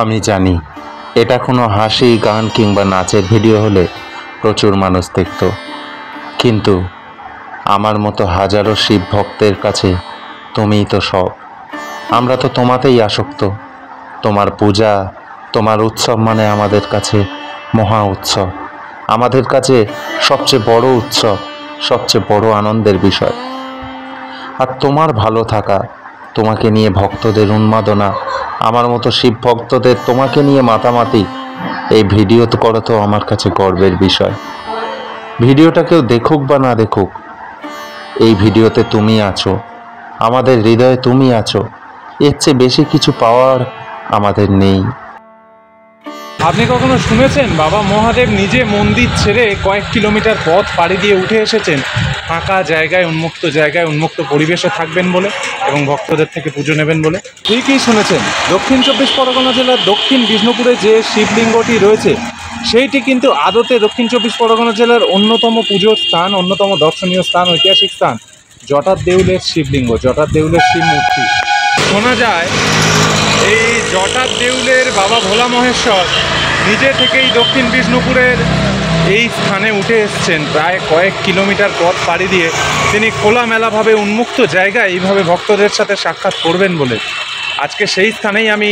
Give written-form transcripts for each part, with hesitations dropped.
আমি জানি এটা কোনো হাসি, গান কিংবা নাচের ভিডিও হলে প্রচুর মানুষ দেখত, কিন্তু আমার মতো হাজারো শিব ভক্তের কাছে তুমিই তো সব। আমরা তো তোমাতেই আসক্ত। তোমার পূজা, তোমার উৎসব মানে আমাদের কাছে মহা উৎসব, আমাদের কাছে সবচেয়ে বড় উৎসব, সবচেয়ে বড় আনন্দের বিষয়। আর তোমার ভালো থাকা, তোমাকে নিয়ে ভক্তদের উন্মাদনা, আমার মতো শিব ভক্তদের তোমাকে নিয়ে মাতামাতি, এই ভিডিও তো করা তো আমার কাছে গর্বের বিষয়। ভিডিওটা কেউ দেখুক বা না দেখুক, এই ভিডিওতে তুমি আছো, আমাদের হৃদয়ে তুমি আছো। এর চেয়ে বেশি কিছু পাওয়ার আমাদের নেই। আপনি কখনো শুনেছেন বাবা মহাদেব নিজে মন্দির ছেড়ে কয়েক কিলোমিটার পথ পাড়ি দিয়ে উঠে এসেছেন ফাঁকা জায়গায়, উন্মুক্ত পরিবেশে থাকবেন বলে এবং ভক্তদের থেকে পুজো নেবেন বলে? ঠিকই শুনেছেন, দক্ষিণ 24 পরগনা জেলার দক্ষিণ বিষ্ণুপুরে যে শিবলিঙ্গটি রয়েছে সেইটি কিন্তু আদতে দক্ষিণ 24 পরগনা জেলার অন্যতম পুজোর স্থান, অন্যতম দর্শনীয় স্থান, ঐতিহাসিক স্থান জটার দেউলের শিবলিঙ্গ, জটার দেউলের শিব মূর্তি। শোনা যায় এই জটার দেউলের বাবা ভোলা মহেশ্বর নিজে থেকেই দক্ষিণ বিষ্ণুপুরের এই স্থানে উঠে এসছেন। প্রায় কয়েক কিলোমিটার পথ পাড়ি দিয়ে তিনি খোলামেলাভাবে উন্মুক্ত জায়গায় এইভাবে ভক্তদের সাথে সাক্ষাৎ করবেন বলে আজকে সেই স্থানেই আমি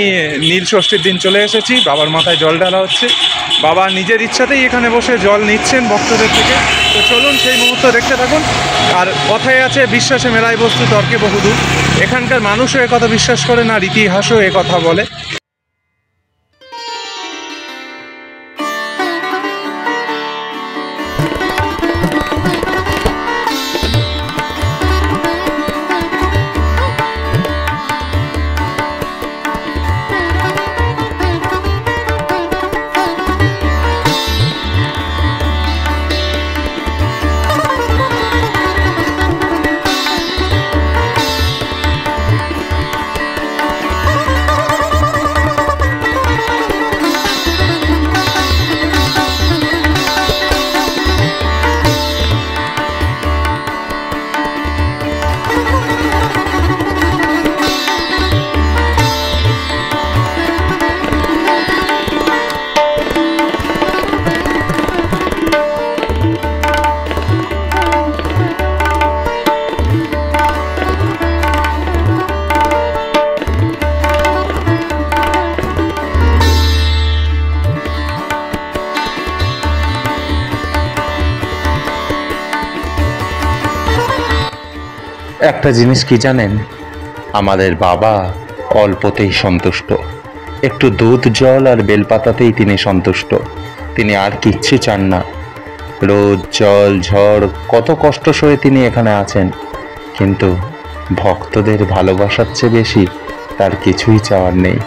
নীল ষষ্ঠীর দিন চলে এসেছি। বাবার মাথায় জল ঢালা হচ্ছে, বাবা নিজের ইচ্ছাতেই এখানে বসে জল নিচ্ছেন ভক্তদের থেকে। তো চলুন সেই মুহূর্ত দেখতে থাকুন। আর কথায় আছে, বিশ্বাসে মেলায় বস্তু তর্কে বহুদূর। এখানকার মানুষও একথা বিশ্বাস করে না, ইতিহাসও একথা বলে। একটা জিনিস কি জানেন, আমাদের বাবা অল্পতেই সন্তুষ্ট। একটু দুধ, জল আর বেলপাতাতেই তিনি সন্তুষ্ট। তিনি আর কিচ্ছু চান না। রোদ, জল, ঝড় কত কষ্ট সয়ে তিনি এখানে আছেন, কিন্তু ভক্তদের ভালোবাসার চেয়ে বেশি তার কিছুই চাওয়ার নেই।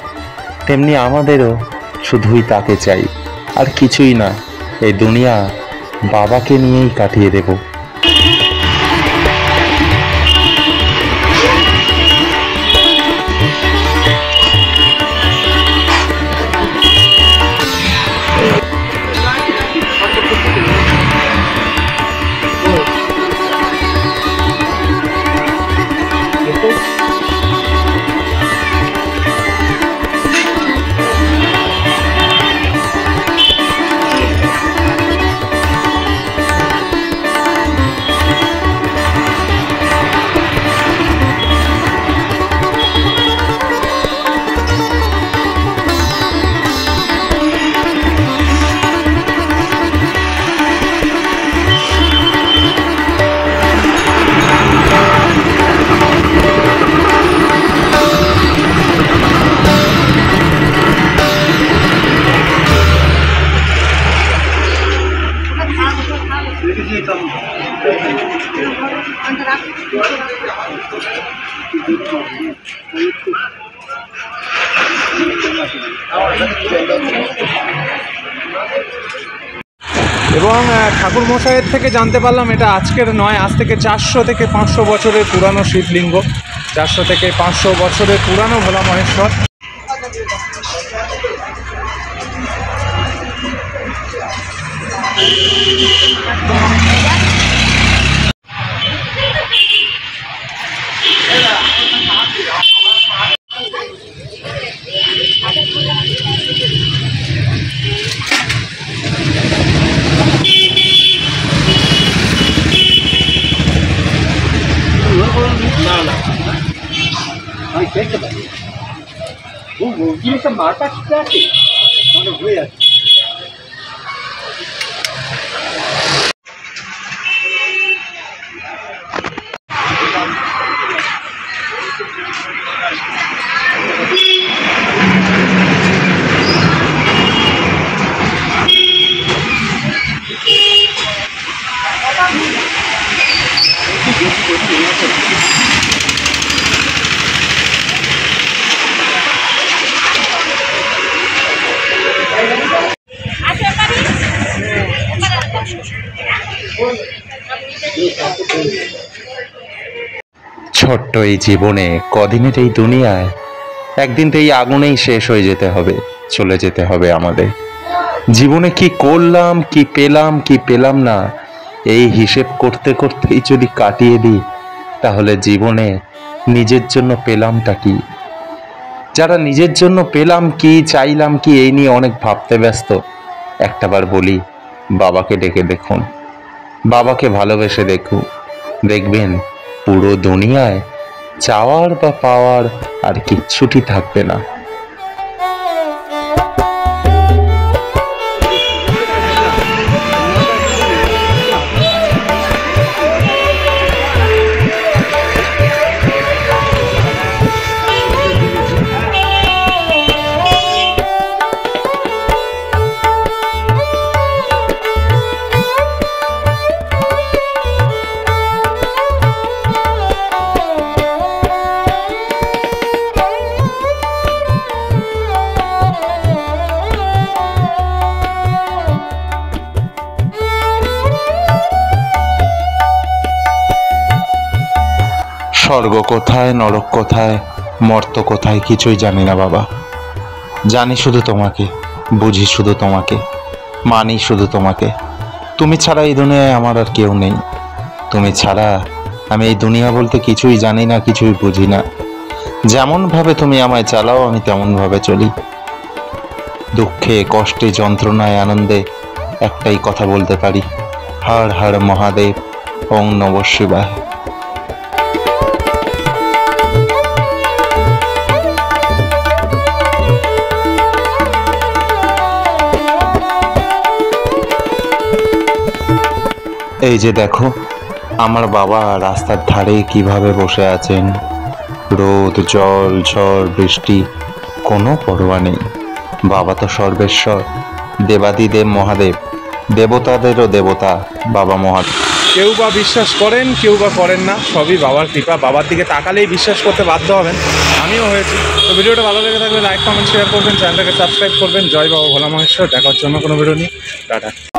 তেমনি আমাদেরও শুধুই তাকে চাই, আর কিছুই না। এই দুনিয়া বাবাকে নিয়েই কাটিয়ে দেব। এবং ঠাকুর মশাইয়ের থেকে জানতে পারলাম এটা আজকের নয়, আজ থেকে 400 থেকে 500 বছরের পুরানো শিবলিঙ্গ, 400 থেকে 500 বছরের পুরানো ভোলা মহেশ্বর। না না আমি দেখতে পাই ও জিনিসটা মাথা ঠিক আছে মানে হয়ে আছে। ছোট্ট এই জীবনে, কদিনের এই দুনিয়ায়, একদিন তো এই আগুনেই শেষ হয়ে যেতে হবে, চলে যেতে হবে আমাদের। জীবনে কি করলাম, কি পেলাম, কি পেলাম না, এই হিসেব করতে করতেই যদি কাটিয়ে দিই, তাহলে জীবনে নিজের জন্য পেলামটা কি? যারা নিজের জন্য পেলাম কি, চাইলাম কি, এই নিয়ে অনেক ভাবতে ব্যস্ত, একটাবার বলি, বাবাকে ডেকে দেখুন, বাবাকে ভালোবেসে দেখুন, দেখবেন পুরো দুনিয়ায় চাওয়ার বা পাওয়ার আর কিচ্ছুটি থাকবে না। স্বর্গ কোথায়, নরক কোথায়, মর্ত কোথায়, কিছুই জানি না বাবা। জানি শুধু তোমাকে, বুঝি শুধু তোমাকে, মানি শুধু তোমাকে। তুমি ছাড়া এই দুনিয়ায় আমার আর কেউ নেই। তুমি ছাড়া আমি এই দুনিয়া বলতে কিছুই জানি না, কিছুই বুঝি না। যেমনভাবে তুমি আমায় চালাও, আমি তেমনভাবে চলি। দুঃখে, কষ্টে, যন্ত্রণায়, আনন্দে একটাই কথা বলতে পারি, হর হর মহাদেব, ওং নমঃ শিবায়। এই যে দেখো, আমার বাবা রাস্তার ধারে কিভাবে বসে আছেন। রোদ, জল, ঝড়, বৃষ্টি কোনো পরোয়া নেই। বাবা তো সর্বেশ্বর, দেবাদিদেব মহাদেব, দেবতাদেরও দেবতা বাবা মহাদেব। কেউ বা বিশ্বাস করেন, কেউ বা করেন না, সবই বাবার কৃপা। বাবার দিকে তাকালেই বিশ্বাস করতে বাধ্য হবেন, আমিও হয়েছি। তো ভিডিওটা ভালো লেগে থাকলে লাইক, কমেন্ট, শেয়ার করবেন, চ্যানেলটাকে সাবস্ক্রাইব করবেন। জয় বাবা ভোলা মহেশ্বর। দেখা হচ্ছে অন্য কোনো ভিডিও নিয়ে। টাটা।